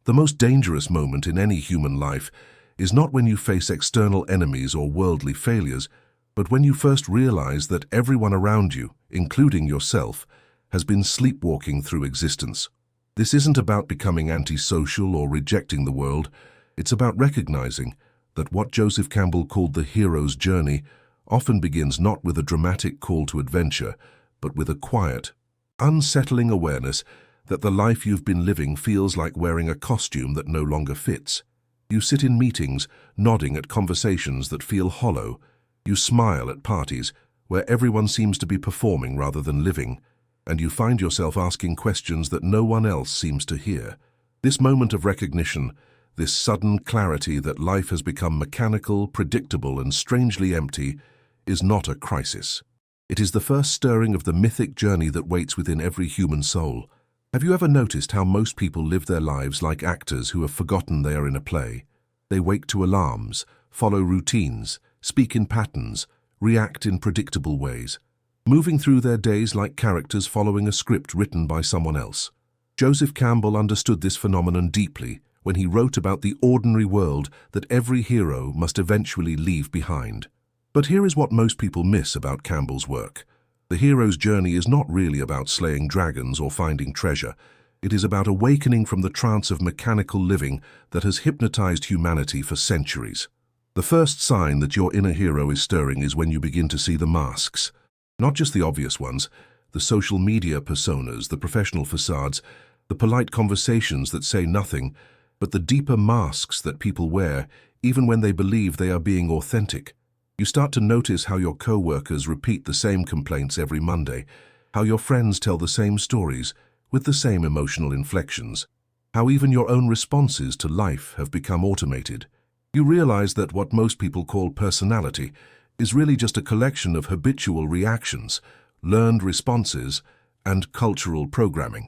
The most dangerous moment in any human life is not when you face external enemies or worldly failures, but when you first realize that everyone around you, including yourself, has been sleepwalking through existence. This isn't about becoming antisocial or rejecting the world. It's about recognizing that what Joseph Campbell called the hero's journey often begins not with a dramatic call to adventure, but with a quiet, unsettling awareness that the life you've been living feels like wearing a costume that no longer fits. You sit in meetings, nodding at conversations that feel hollow. You smile at parties where everyone seems to be performing rather than living, and you find yourself asking questions that no one else seems to hear. This moment of recognition, this sudden clarity that life has become mechanical, predictable, and strangely empty, is not a crisis. It is the first stirring of the mythic journey that waits within every human soul. Have you ever noticed how most people live their lives like actors who have forgotten they are in a play? They wake to alarms, follow routines, speak in patterns, react in predictable ways, moving through their days like characters following a script written by someone else. Joseph Campbell understood this phenomenon deeply when he wrote about the ordinary world that every hero must eventually leave behind. But here is what most people miss about Campbell's work. The hero's journey is not really about slaying dragons or finding treasure. It is about awakening from the trance of mechanical living that has hypnotized humanity for centuries. The first sign that your inner hero is stirring is when you begin to see the masks. Not just the obvious ones, the social media personas, the professional facades, the polite conversations that say nothing, but the deeper masks that people wear, even when they believe they are being authentic. You start to notice how your co-workers repeat the same complaints every Monday, how your friends tell the same stories with the same emotional inflections, how even your own responses to life have become automated. You realize that what most people call personality is really just a collection of habitual reactions, learned responses, and cultural programming.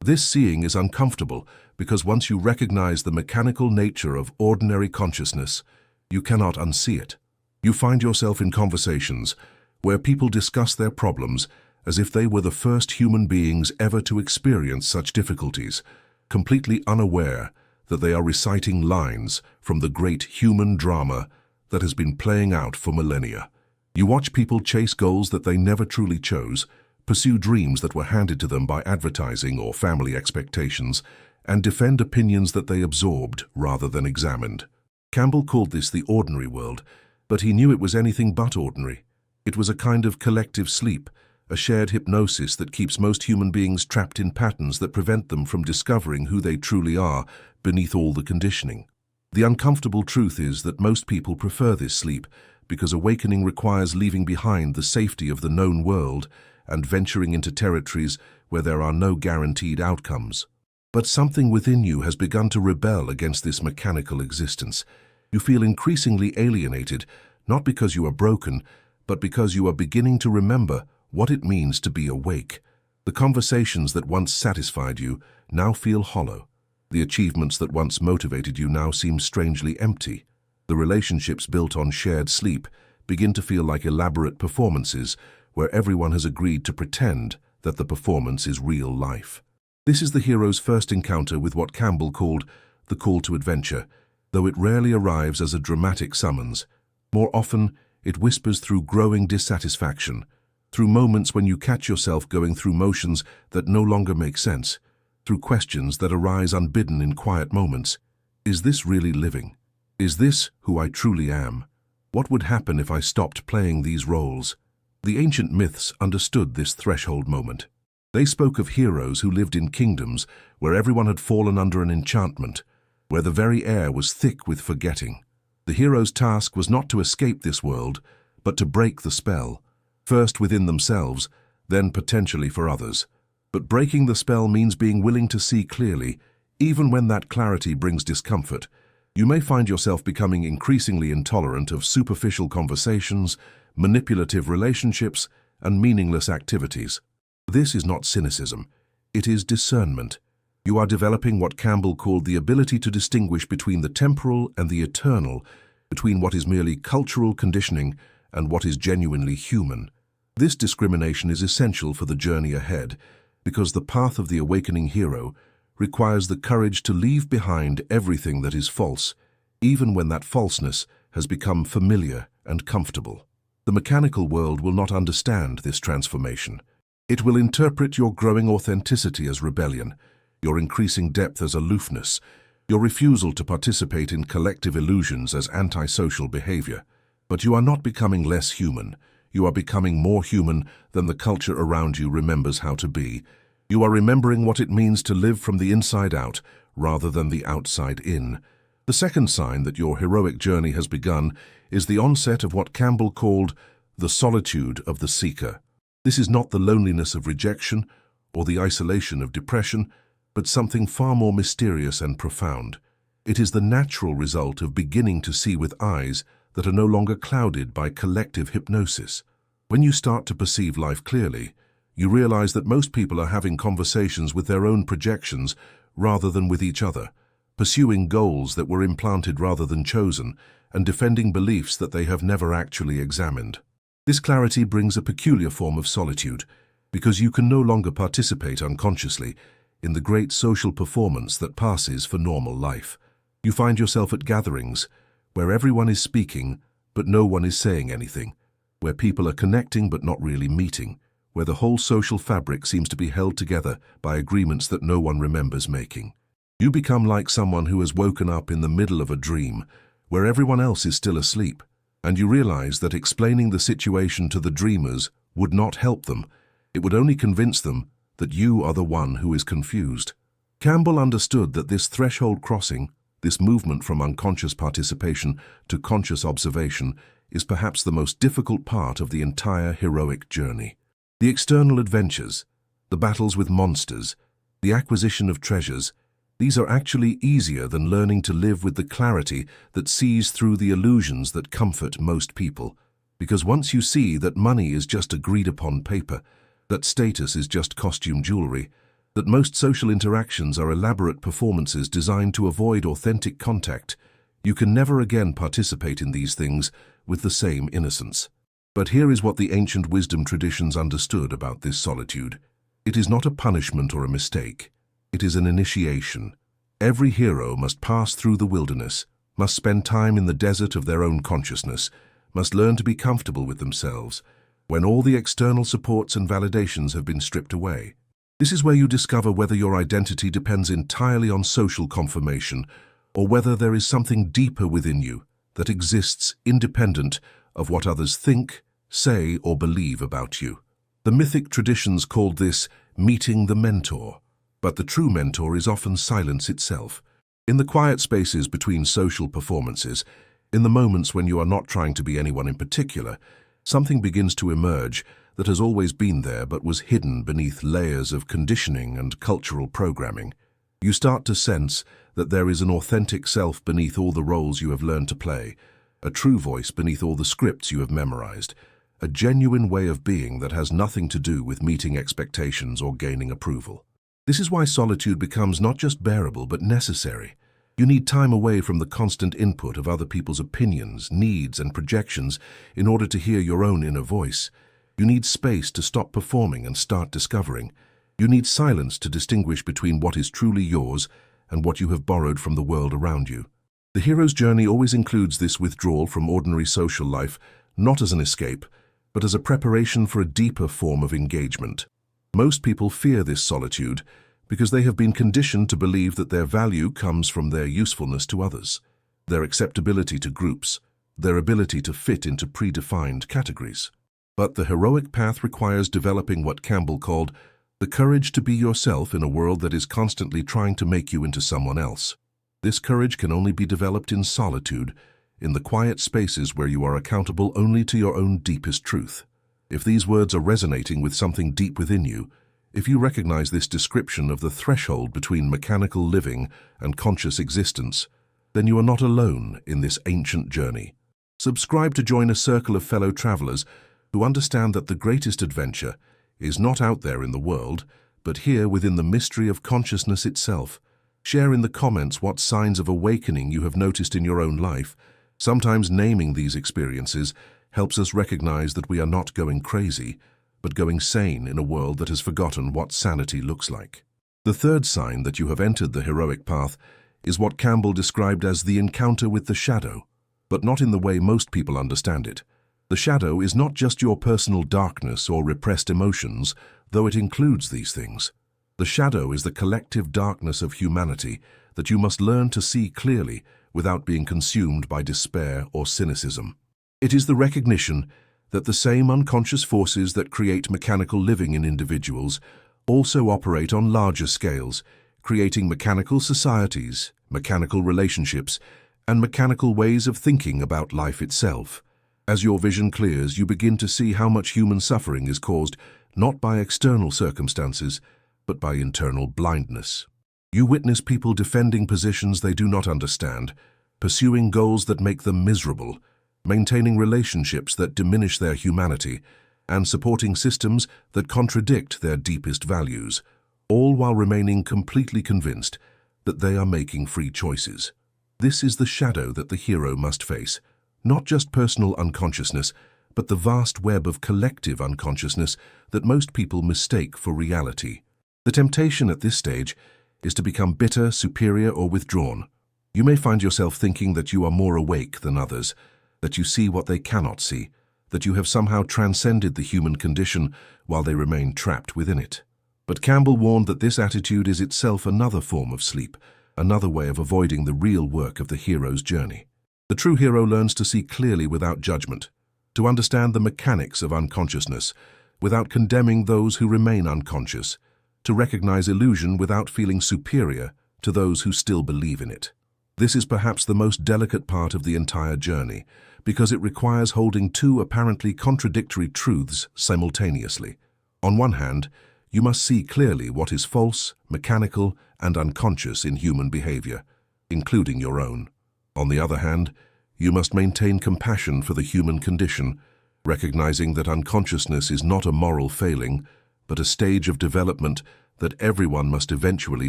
This seeing is uncomfortable because once you recognize the mechanical nature of ordinary consciousness, you cannot unsee it. You find yourself in conversations where people discuss their problems as if they were the first human beings ever to experience such difficulties, completely unaware that they are reciting lines from the great human drama that has been playing out for millennia. You watch people chase goals that they never truly chose, pursue dreams that were handed to them by advertising or family expectations, and defend opinions that they absorbed rather than examined. Campbell called this the ordinary world, but he knew it was anything but ordinary. It was a kind of collective sleep, a shared hypnosis that keeps most human beings trapped in patterns that prevent them from discovering who they truly are beneath all the conditioning. The uncomfortable truth is that most people prefer this sleep because awakening requires leaving behind the safety of the known world and venturing into territories where there are no guaranteed outcomes. But something within you has begun to rebel against this mechanical existence. You feel increasingly alienated, not because you are broken, but because you are beginning to remember what it means to be awake. The conversations that once satisfied you now feel hollow. The achievements that once motivated you now seem strangely empty. The relationships built on shared sleep begin to feel like elaborate performances where everyone has agreed to pretend that the performance is real life. This is the hero's first encounter with what Campbell called the call to adventure, though it rarely arrives as a dramatic summons. More often, it whispers through growing dissatisfaction, through moments when you catch yourself going through motions that no longer make sense, through questions that arise unbidden in quiet moments. Is this really living? Is this who I truly am? What would happen if I stopped playing these roles? The ancient myths understood this threshold moment. They spoke of heroes who lived in kingdoms where everyone had fallen under an enchantment, where the very air was thick with forgetting. The hero's task was not to escape this world, but to break the spell, first within themselves, then potentially for others. But breaking the spell means being willing to see clearly, even when that clarity brings discomfort. You may find yourself becoming increasingly intolerant of superficial conversations, manipulative relationships, and meaningless activities. This is not cynicism. It is discernment. You are developing what Campbell called the ability to distinguish between the temporal and the eternal, between what is merely cultural conditioning and what is genuinely human. This discrimination is essential for the journey ahead, because the path of the awakening hero requires the courage to leave behind everything that is false, even when that falseness has become familiar and comfortable. The mechanical world will not understand this transformation. It will interpret your growing authenticity as rebellion, your increasing depth as aloofness, your refusal to participate in collective illusions as antisocial behavior. But you are not becoming less human. You are becoming more human than the culture around you remembers how to be. You are remembering what it means to live from the inside out rather than the outside in. The second sign that your heroic journey has begun is the onset of what Campbell called the solitude of the seeker. This is not the loneliness of rejection or the isolation of depression, but something far more mysterious and profound. It is the natural result of beginning to see with eyes that are no longer clouded by collective hypnosis. When you start to perceive life clearly, you realize that most people are having conversations with their own projections rather than with each other, pursuing goals that were implanted rather than chosen, and defending beliefs that they have never actually examined. This clarity brings a peculiar form of solitude, because you can no longer participate unconsciously in the great social performance that passes for normal life. You find yourself at gatherings where everyone is speaking but no one is saying anything, where people are connecting but not really meeting, where the whole social fabric seems to be held together by agreements that no one remembers making. You become like someone who has woken up in the middle of a dream, where everyone else is still asleep, and you realize that explaining the situation to the dreamers would not help them. It would only convince them that you are the one who is confused. Campbell understood that this threshold crossing, this movement from unconscious participation to conscious observation, is perhaps the most difficult part of the entire heroic journey. The external adventures, the battles with monsters, the acquisition of treasures, these are actually easier than learning to live with the clarity that sees through the illusions that comfort most people. Because once you see that money is just agreed-upon paper, that status is just costume jewelry, that most social interactions are elaborate performances designed to avoid authentic contact, you can never again participate in these things with the same innocence. But here is what the ancient wisdom traditions understood about this solitude. It is not a punishment or a mistake. It is an initiation. Every hero must pass through the wilderness, must spend time in the desert of their own consciousness, must learn to be comfortable with themselves, when all the external supports and validations have been stripped away. This is where you discover whether your identity depends entirely on social confirmation, or whether there is something deeper within you that exists independent of what others think, say, or believe about you. The mythic traditions called this meeting the mentor, but the true mentor is often silence itself. In the quiet spaces between social performances, in the moments when you are not trying to be anyone in particular, something begins to emerge that has always been there but was hidden beneath layers of conditioning and cultural programming. You start to sense that there is an authentic self beneath all the roles you have learned to play, a true voice beneath all the scripts you have memorized, a genuine way of being that has nothing to do with meeting expectations or gaining approval. This is why solitude becomes not just bearable but necessary. You need time away from the constant input of other people's opinions, needs, and projections in order to hear your own inner voice. You need space to stop performing and start discovering. You need silence to distinguish between what is truly yours and what you have borrowed from the world around you. The hero's journey always includes this withdrawal from ordinary social life, not as an escape, but as a preparation for a deeper form of engagement. Most people fear this solitude because they have been conditioned to believe that their value comes from their usefulness to others, their acceptability to groups, their ability to fit into predefined categories. But the heroic path requires developing what Campbell called the courage to be yourself in a world that is constantly trying to make you into someone else. This courage can only be developed in solitude, in the quiet spaces where you are accountable only to your own deepest truth. If these words are resonating with something deep within you, if you recognize this description of the threshold between mechanical living and conscious existence, then you are not alone in this ancient journey. Subscribe to join a circle of fellow travelers who understand that the greatest adventure is not out there in the world, but here within the mystery of consciousness itself. Share in the comments what signs of awakening you have noticed in your own life. Sometimes naming these experiences helps us recognize that we are not going crazy, but going sane in a world that has forgotten what sanity looks like. The third sign that you have entered the heroic path is what Campbell described as the encounter with the shadow, but not in the way most people understand it. The shadow is not just your personal darkness or repressed emotions, though it includes these things. The shadow is the collective darkness of humanity that you must learn to see clearly without being consumed by despair or cynicism. It is the recognition that the same unconscious forces that create mechanical living in individuals also operate on larger scales, creating mechanical societies, mechanical relationships, and mechanical ways of thinking about life itself. As your vision clears, you begin to see how much human suffering is caused not by external circumstances, but by internal blindness. You witness people defending positions they do not understand, pursuing goals that make them miserable, maintaining relationships that diminish their humanity, and supporting systems that contradict their deepest values, all while remaining completely convinced that they are making free choices. This is the shadow that the hero must face, not just personal unconsciousness, but the vast web of collective unconsciousness that most people mistake for reality. The temptation at this stage is to become bitter, superior, or withdrawn. You may find yourself thinking that you are more awake than others, that you see what they cannot see, that you have somehow transcended the human condition while they remain trapped within it. But Campbell warned that this attitude is itself another form of sleep, another way of avoiding the real work of the hero's journey. The true hero learns to see clearly without judgment, to understand the mechanics of unconsciousness without condemning those who remain unconscious, to recognize illusion without feeling superior to those who still believe in it. This is perhaps the most delicate part of the entire journey, because it requires holding two apparently contradictory truths simultaneously. On one hand, you must see clearly what is false, mechanical, and unconscious in human behavior, including your own. On the other hand, you must maintain compassion for the human condition, recognizing that unconsciousness is not a moral failing, but a stage of development that everyone must eventually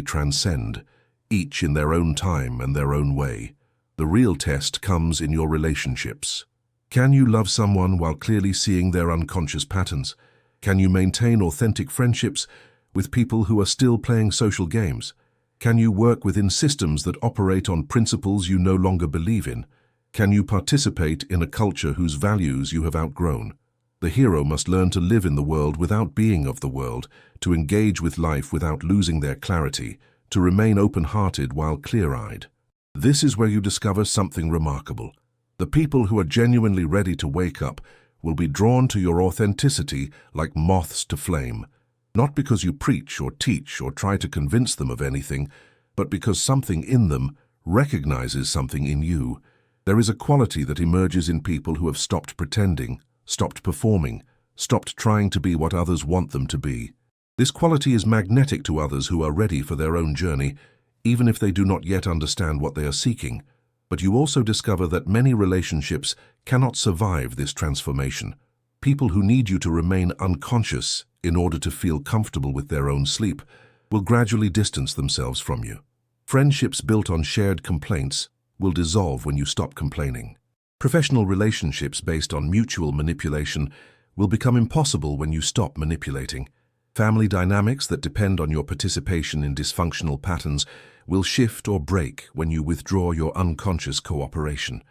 transcend, each in their own time and their own way. The real test comes in your relationships. Can you love someone while clearly seeing their unconscious patterns? Can you maintain authentic friendships with people who are still playing social games? Can you work within systems that operate on principles you no longer believe in? Can you participate in a culture whose values you have outgrown? The hero must learn to live in the world without being of the world, to engage with life without losing their clarity, to remain open-hearted while clear-eyed. This is where you discover something remarkable. The people who are genuinely ready to wake up will be drawn to your authenticity like moths to flame, not because you preach or teach or try to convince them of anything, but because something in them recognizes something in you. There is a quality that emerges in people who have stopped pretending, stopped performing, stopped trying to be what others want them to be. This quality is magnetic to others who are ready for their own journey, even if they do not yet understand what they are seeking. But you also discover that many relationships cannot survive this transformation. People who need you to remain unconscious in order to feel comfortable with their own sleep will gradually distance themselves from you. Friendships built on shared complaints will dissolve when you stop complaining. Professional relationships based on mutual manipulation will become impossible when you stop manipulating. Family dynamics that depend on your participation in dysfunctional patterns will shift or break when you withdraw your unconscious cooperation.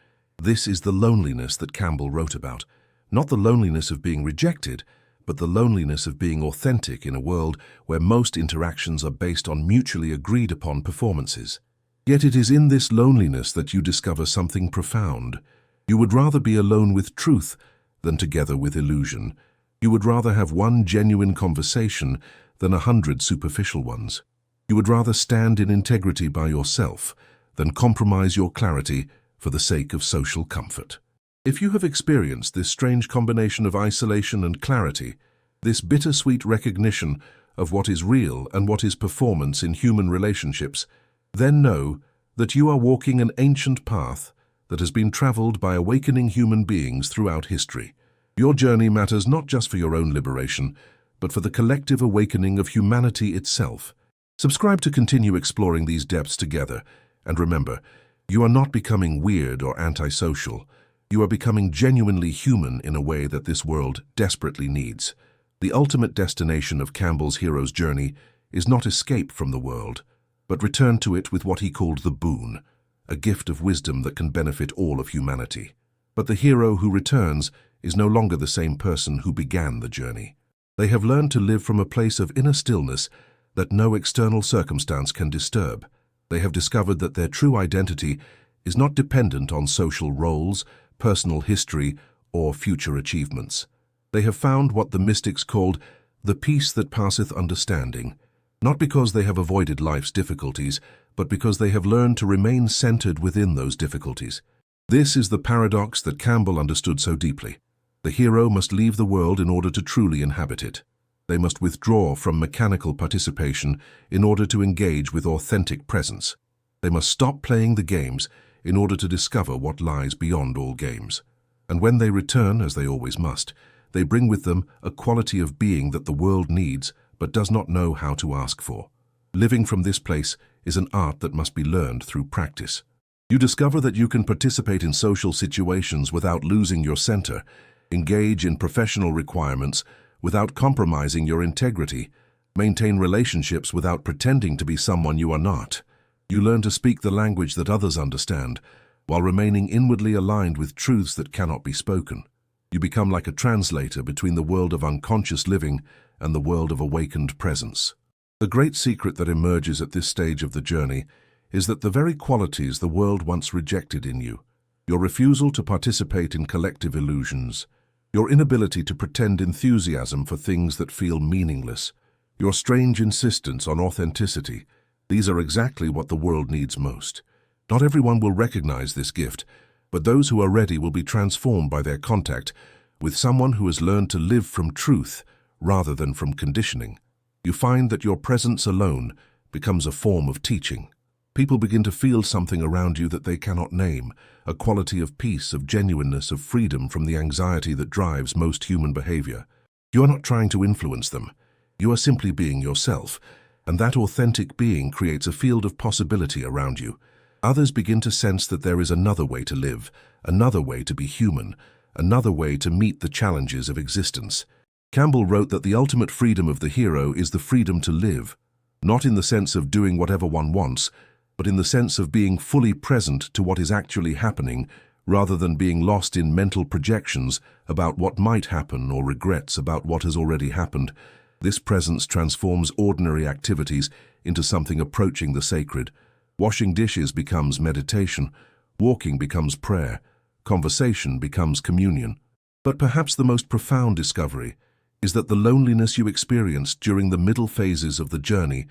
This is the loneliness that Campbell wrote about. Not the loneliness of being rejected, but the loneliness of being authentic in a world where most interactions are based on mutually agreed upon performances. Yet it is in this loneliness that you discover something profound. You would rather be alone with truth than together with illusion. You would rather have one genuine conversation than 100 superficial ones. You would rather stand in integrity by yourself than compromise your clarity for the sake of social comfort. If you have experienced this strange combination of isolation and clarity, this bittersweet recognition of what is real and what is performance in human relationships, then know that you are walking an ancient path that has been traveled by awakening human beings throughout history. Your journey matters not just for your own liberation, but for the collective awakening of humanity itself. Subscribe to continue exploring these depths together, and remember, you are not becoming weird or antisocial. You are becoming genuinely human in a way that this world desperately needs. The ultimate destination of Campbell's hero's journey is not escape from the world, but return to it with what he called the boon, a gift of wisdom that can benefit all of humanity. But the hero who returns is no longer the same person who began the journey. They have learned to live from a place of inner stillness that no external circumstance can disturb. They have discovered that their true identity is not dependent on social roles, personal history, or future achievements. They have found what the mystics called the peace that passeth understanding, not because they have avoided life's difficulties, but because they have learned to remain centered within those difficulties. This is the paradox that Campbell understood so deeply. The hero must leave the world in order to truly inhabit it. They must withdraw from mechanical participation in order to engage with authentic presence. They must stop playing the games in order to discover what lies beyond all games. And when they return, as they always must, they bring with them a quality of being that the world needs but does not know how to ask for. Living from this place is an art that must be learned through practice. You discover that you can participate in social situations without losing your center, engage in professional requirements without compromising your integrity, maintain relationships without pretending to be someone you are not. You learn to speak the language that others understand, while remaining inwardly aligned with truths that cannot be spoken. You become like a translator between the world of unconscious living and the world of awakened presence. The great secret that emerges at this stage of the journey is that the very qualities the world once rejected in you, your refusal to participate in collective illusions, your inability to pretend enthusiasm for things that feel meaningless, your strange insistence on authenticity, these are exactly what the world needs most. Not everyone will recognize this gift, but those who are ready will be transformed by their contact with someone who has learned to live from truth rather than from conditioning. You find that your presence alone becomes a form of teaching. People begin to feel something around you that they cannot name, a quality of peace, of genuineness, of freedom from the anxiety that drives most human behavior. You are not trying to influence them. You are simply being yourself, and that authentic being creates a field of possibility around you. Others begin to sense that there is another way to live, another way to be human, another way to meet the challenges of existence. Campbell wrote that the ultimate freedom of the hero is the freedom to live, not in the sense of doing whatever one wants, but in the sense of being fully present to what is actually happening, rather than being lost in mental projections about what might happen or regrets about what has already happened. This presence transforms ordinary activities into something approaching the sacred. Washing dishes becomes meditation, walking becomes prayer, conversation becomes communion. But perhaps the most profound discovery is that the loneliness you experienced during the middle phases of the journey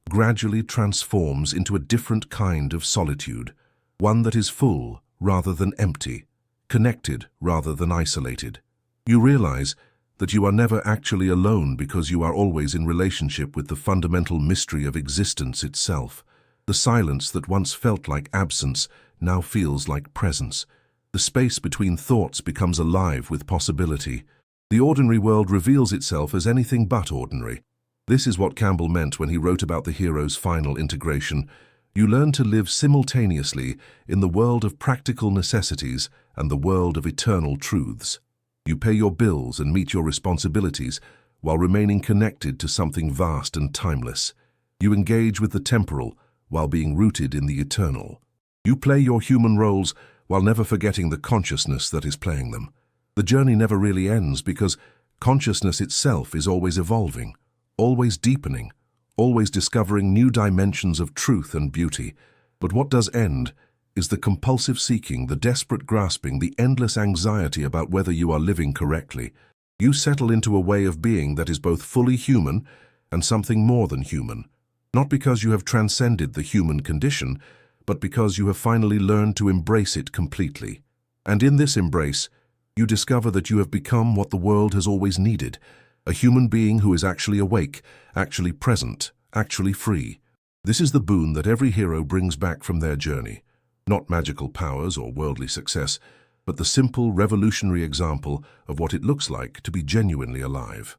gradually transforms into a different kind of solitude, one that is full rather than empty, connected rather than isolated. You realize that you are never actually alone because you are always in relationship with the fundamental mystery of existence itself. The silence that once felt like absence now feels like presence. The space between thoughts becomes alive with possibility. The ordinary world reveals itself as anything but ordinary. This is what Campbell meant when he wrote about the hero's final integration. You learn to live simultaneously in the world of practical necessities and the world of eternal truths. You pay your bills and meet your responsibilities while remaining connected to something vast and timeless. You engage with the temporal while being rooted in the eternal. You play your human roles while never forgetting the consciousness that is playing them. The journey never really ends because consciousness itself is always evolving, always deepening, always discovering new dimensions of truth and beauty. But what does end is the compulsive seeking, the desperate grasping, the endless anxiety about whether you are living correctly. You settle into a way of being that is both fully human and something more than human, not because you have transcended the human condition, but because you have finally learned to embrace it completely. And in this embrace, you discover that you have become what the world has always needed, a human being who is actually awake, actually present, actually free. This is the boon that every hero brings back from their journey. Not magical powers or worldly success, but the simple, revolutionary example of what it looks like to be genuinely alive.